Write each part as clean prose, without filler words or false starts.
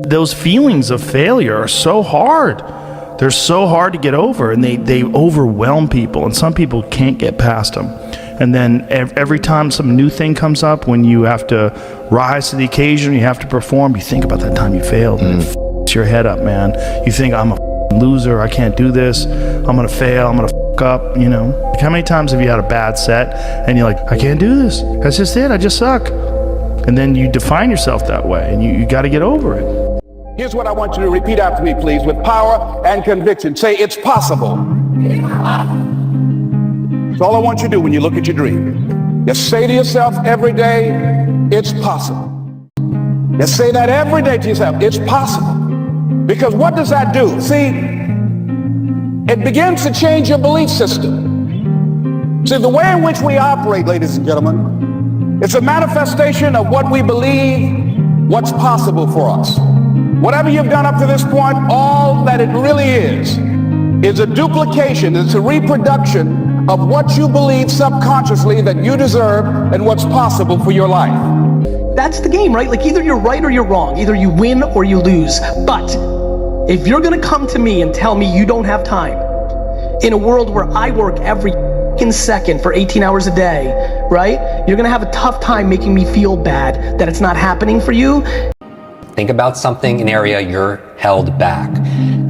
Those feelings of failure are so hard. They're so hard to get over, and they overwhelm people, and some people can't get past them. And then every time some new thing comes up, when you have to rise to the occasion, you have to perform, you think about that time you failed, and it f***s your head up, man. You think, I'm a loser, I can't do this, I'm gonna fail, I'm gonna f*** up, you know. Like, how many times have you had a bad set, and you're like, I can't do this, that's just it, I just suck. And then you define yourself that way, and you gotta get over it. Here's what I want you to repeat after me, please, with power and conviction. Say, it's possible. That's all I want you to do when you look at your dream. Just say to yourself every day, it's possible. Just say that every day to yourself, it's possible. Because what does that do? See, it begins to change your belief system. See, the way in which we operate, ladies and gentlemen, it's a manifestation of what we believe, what's possible for us. Whatever you've done up to this point, all that it really is a duplication, it's a reproduction of what you believe subconsciously that you deserve and what's possible for your life. That's the game, right? Like, either you're right or you're wrong. Either you win or you lose. But if you're gonna come to me and tell me you don't have time, in a world where I work every second for 18 hours a day, right? You're gonna have a tough time making me feel bad that it's not happening for you. Think about something, an area you're held back.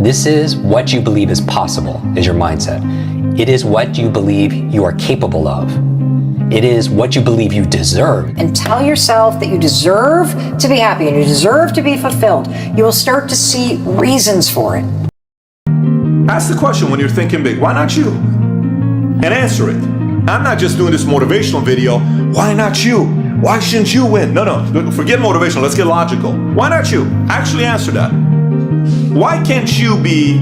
This is what you believe is possible, is your mindset. It is what you believe you are capable of. It is what you believe you deserve. And tell yourself that you deserve to be happy and you deserve to be fulfilled. You will start to see reasons for it. Ask the question when you're thinking big, why not you? And answer it. I'm not just doing this motivational video, why not you? Why shouldn't you win? No, forget motivational, let's get logical. Why not you? Actually answer that. Why can't you be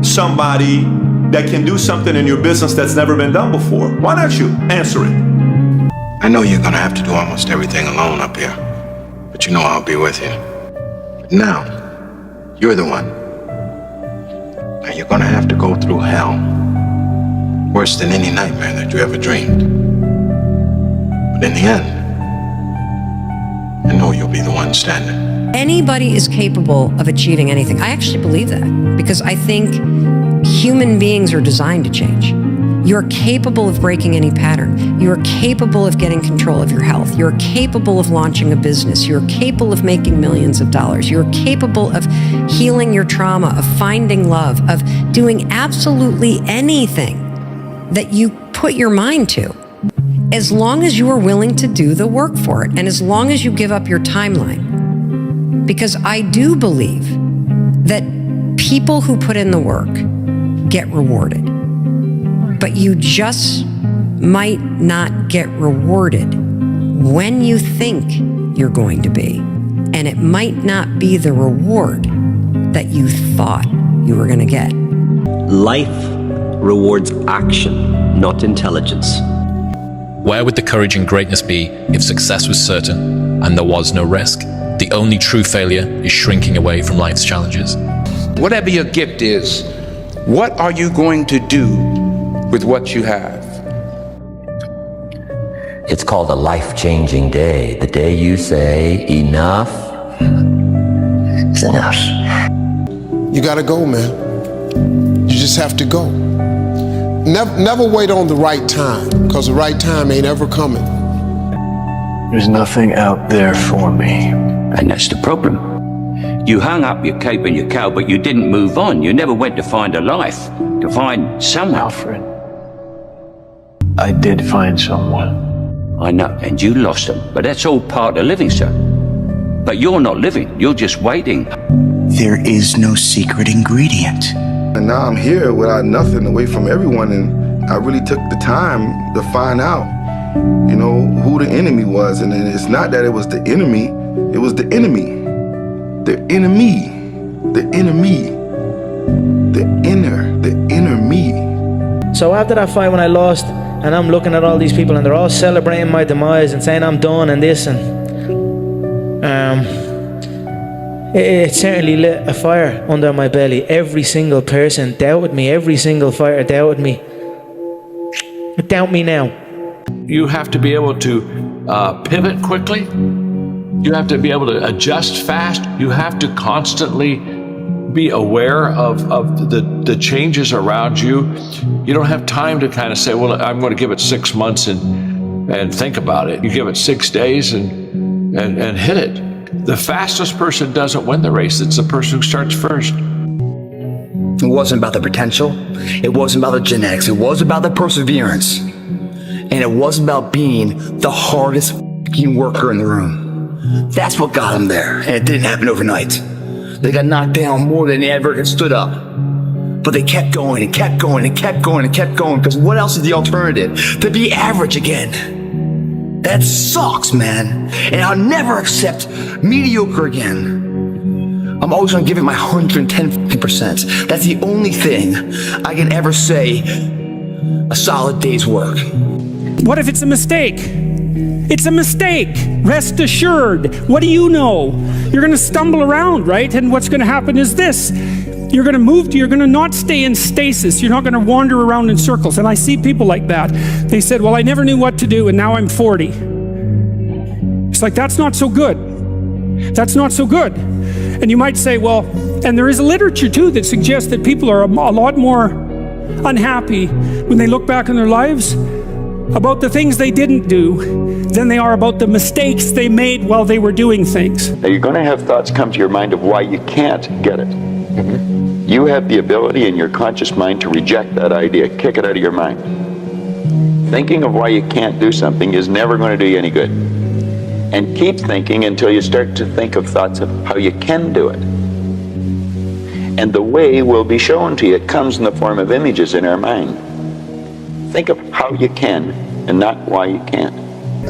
somebody that can do something in your business that's never been done before? Why not you? Answer it. I know you're gonna have to do almost everything alone up here, but you know I'll be with you. But now, you're the one. Now you're gonna have to go through hell. Worse than any nightmare that you ever dreamed. But in the end, I know you'll be the one standing. Anybody is capable of achieving anything. I actually believe that, because I think human beings are designed to change. You're capable of breaking any pattern. You're capable of getting control of your health. You're capable of launching a business. You're capable of making millions of dollars. You're capable of healing your trauma, of finding love, of doing absolutely anything that you put your mind to, as long as you are willing to do the work for it, and as long as you give up your timeline. Because I do believe that people who put in the work get rewarded, but you just might not get rewarded when you think you're going to be, and it might not be the reward that you thought you were going to get. Life rewards action, not intelligence. Where would the courage and greatness be if success was certain and there was no risk? The only true failure is shrinking away from life's challenges. Whatever your gift is, what are you going to do with what you have? It's called a life-changing day. The day you say, enough is enough. You gotta go, man. You just have to go. Never wait on the right time, because the right time ain't ever coming. There's nothing out there for me. And that's the problem. You hung up your cape and your cow, but you didn't move on. You never went to find a life, to find someone. Alfred, I did find someone. I know, and you lost them, but that's all part of living, sir. But you're not living, you're just waiting. There is no secret ingredient. And now I'm here without nothing, away from everyone, and I really took the time to find out, you know, who the enemy was. And it's not that it was the enemy, it was the enemy. The enemy. The enemy. The inner me. So after that fight when I lost, and I'm looking at all these people and they're all celebrating my demise and saying I'm done and this, and it certainly lit a fire under my belly. Every single person doubted me. Every single fighter doubted me. Doubt me now. You have to be able to pivot quickly, You have to be able to adjust fast. You have to constantly be aware of the changes around you. You don't have time to kind of say, well, I'm going to give it 6 months and think about it. You give it 6 days and hit it. The fastest person doesn't win the race. It's the person who starts first. It wasn't about the potential. It wasn't about the genetics. It was about the perseverance. And it wasn't about being the hardest worker in the room. That's what got them there. And it didn't happen overnight. They got knocked down more than they ever stood up. But they kept going and kept going and kept going and kept going, because what else is the alternative? To be average again. That sucks, man. And I'll never accept mediocre again. I'm always gonna give it my 110%. That's the only thing I can ever say a solid day's work. What if it's a mistake? It's a mistake. Rest assured. What do you know? You're going to stumble around, right? And what's going to happen is this. You're going to not stay in stasis. You're not going to wander around in circles. And I see people like that. They said, well, I never knew what to do, and now I'm 40. It's like, that's not so good. That's not so good. And you might say, well, and there is a literature too that suggests that people are a lot more unhappy when they look back on their lives about the things they didn't do than they are about the mistakes they made while they were doing things. Now you're going to have thoughts come to your mind of why you can't get it. You have the ability in your conscious mind to reject that idea, kick it out of your mind. Thinking of why you can't do something is never going to do you any good. And keep thinking until you start to think of thoughts of how you can do it. And the way will be shown to you. It comes in the form of images in our mind. Think of how you can and not why you can't.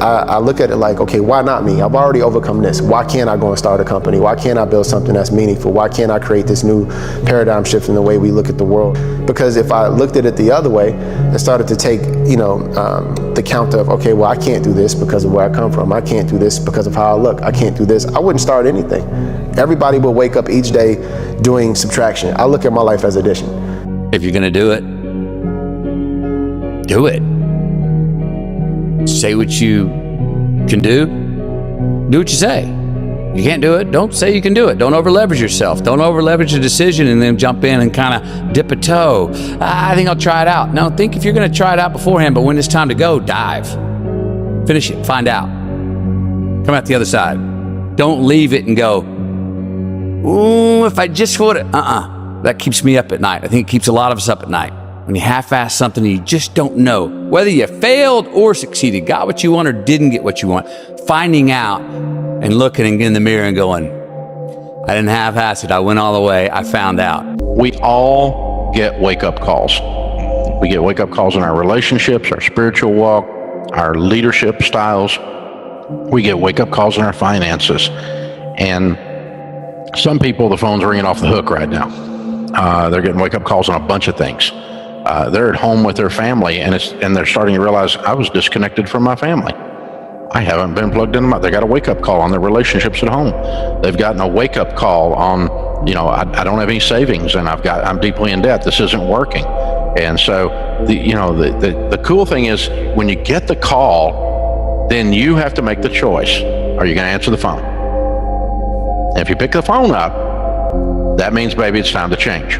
I look at it like, okay, why not me? I've already overcome this. Why can't I go and start a company? Why can't I build something that's meaningful? Why can't I create this new paradigm shift in the way we look at the world? Because if I looked at it the other way and started to take, the count of, okay, well, I can't do this because of where I come from. I can't do this because of how I look. I can't do this. I wouldn't start anything. Everybody will wake up each day doing subtraction. I look at my life as addition. If you're going to do it, do it. Say what you can do. Do what you say. You can't do it, don't say you can do it. Don't over leverage yourself. Don't over leverage a decision and then jump in and kind of dip a toe. I think I'll try it out. No, think if you're going to try it out beforehand, but when it's time to go, dive. Finish it, find out. Come out the other side. Don't leave it and go, ooh, if I just would have, That keeps me up at night. I think it keeps a lot of us up at night. When you half-ass something, you just don't know whether you failed or succeeded, got what you want or didn't get what you want. Finding out and looking in the mirror and going, I didn't half-ass it, I went all the way, I found out. We all get wake-up calls. We get wake-up calls in our relationships, our spiritual walk, our leadership styles. We get wake-up calls in our finances. And some people, the phone's ringing off the hook right now. They're getting wake-up calls on a bunch of things. They're at home with their family, and they're starting to realize, I was disconnected from my family. I haven't been plugged in. They got a wake-up call on their relationships at home. They've gotten a wake-up call on, I don't have any savings, and I'm deeply in debt. This isn't working. And so, the cool thing is, when you get the call, then you have to make the choice. Are you going to answer the phone? And if you pick the phone up, that means, baby, it's time to change.